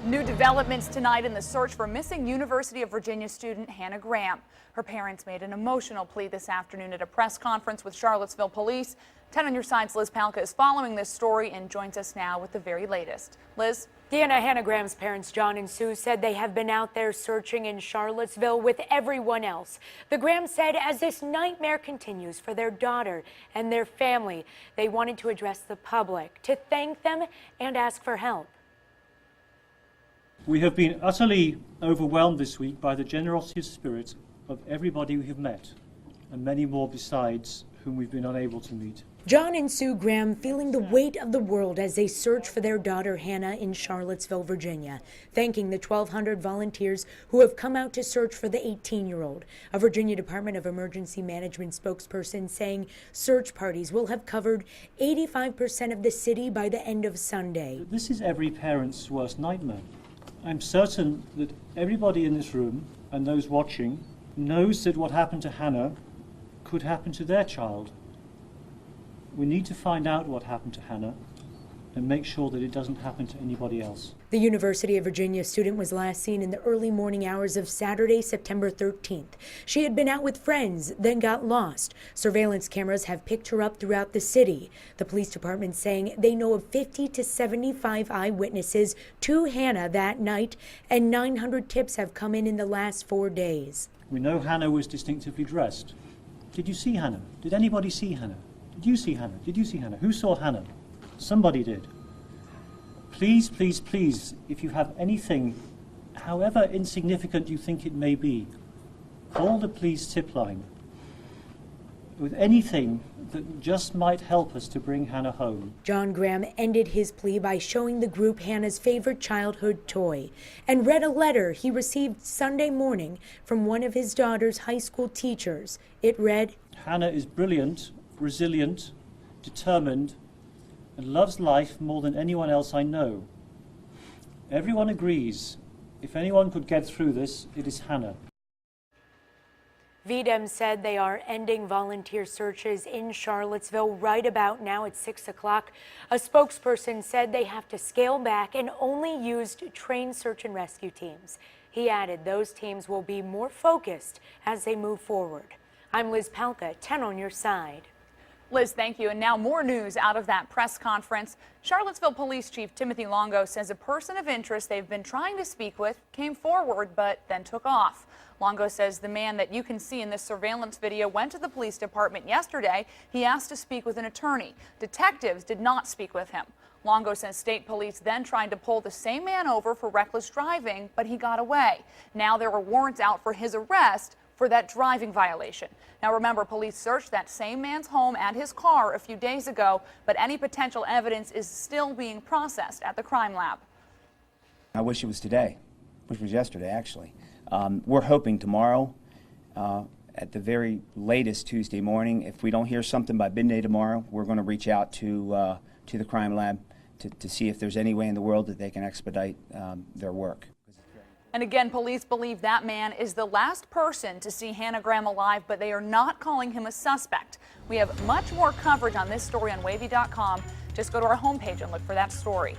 New developments tonight in the search for missing University of Virginia student Hannah Graham. Her parents made an emotional plea this afternoon at a press conference with Charlottesville police. 10 on your side's Liz Palka is following this story and joins us now with the very latest. Liz? Deanna, Hannah Graham's parents, John and Sue, said they have been out there searching in Charlottesville with everyone else. The Grahams said as this nightmare continues for their daughter and their family, they wanted to address the public, to thank them and ask for help. We have been utterly overwhelmed this week by the generosity of spirit of everybody we have met, and many more besides whom we've been unable to meet. John and Sue Graham feeling the weight of the world as they search for their daughter Hannah in Charlottesville, Virginia, thanking the 1,200 volunteers who have come out to search for the 18-year-old. A Virginia Department of Emergency Management spokesperson saying search parties will have covered 85% of the city by the end of Sunday. This is every parent's worst nightmare. I'm certain that everybody in this room and those watching knows that what happened to Hannah could happen to their child. We need to find out what happened to Hannah and make sure that it doesn't happen to anybody else. The University of Virginia student was last seen in the early morning hours of Saturday, September 13th. She had been out with friends, then got lost. Surveillance cameras have picked her up throughout the city. The police department saying they know of 50 to 75 eyewitnesses to Hannah that night, and 900 tips have come in the last 4 days. We know Hannah was distinctively dressed. Did you see Hannah? Did anybody see Hannah? Did you see Hannah? Did you see Hannah? Who saw Hannah? Somebody did. Please, please, please, if you have anything, however insignificant you think it may be, call the police tip line with anything that just might help us to bring Hannah home. John Graham ended his plea by showing the group Hannah's favorite childhood toy and read a letter he received Sunday morning from one of his daughter's high school teachers. It read, Hannah is brilliant, resilient, determined, and loves life more than anyone else I know. Everyone agrees, if anyone could get through this, it is Hannah. VDEM said they are ending volunteer searches in Charlottesville right about now at 6 o'clock. A spokesperson said they have to scale back and only used trained search and rescue teams. He added those teams will be more focused as they move forward. I'm Liz Palka, 10 on your side. Liz, thank you. And now more news out of that press conference. Charlottesville Police Chief Timothy Longo says a person of interest they've been trying to speak with came forward but then took off. Longo says the man that you can see in this surveillance video went to the police department yesterday. He asked to speak with an attorney. Detectives did not speak with him. Longo says state police then tried to pull the same man over for reckless driving, but he got away. Now there are warrants out for his arrest for that driving violation. Now remember, police searched that same man's home and his car a few days ago, but any potential evidence is still being processed at the crime lab. I wish it was today, which was yesterday actually. We're hoping tomorrow, at the very latest Tuesday morning. If we don't hear something by midday tomorrow, we're going to reach out to the crime lab to see if there's any way in the world that they can expedite their work. And again, police believe that man is the last person to see Hannah Graham alive, but they are not calling him a suspect. We have much more coverage on this story on WAVY.com. Just go to our homepage and look for that story.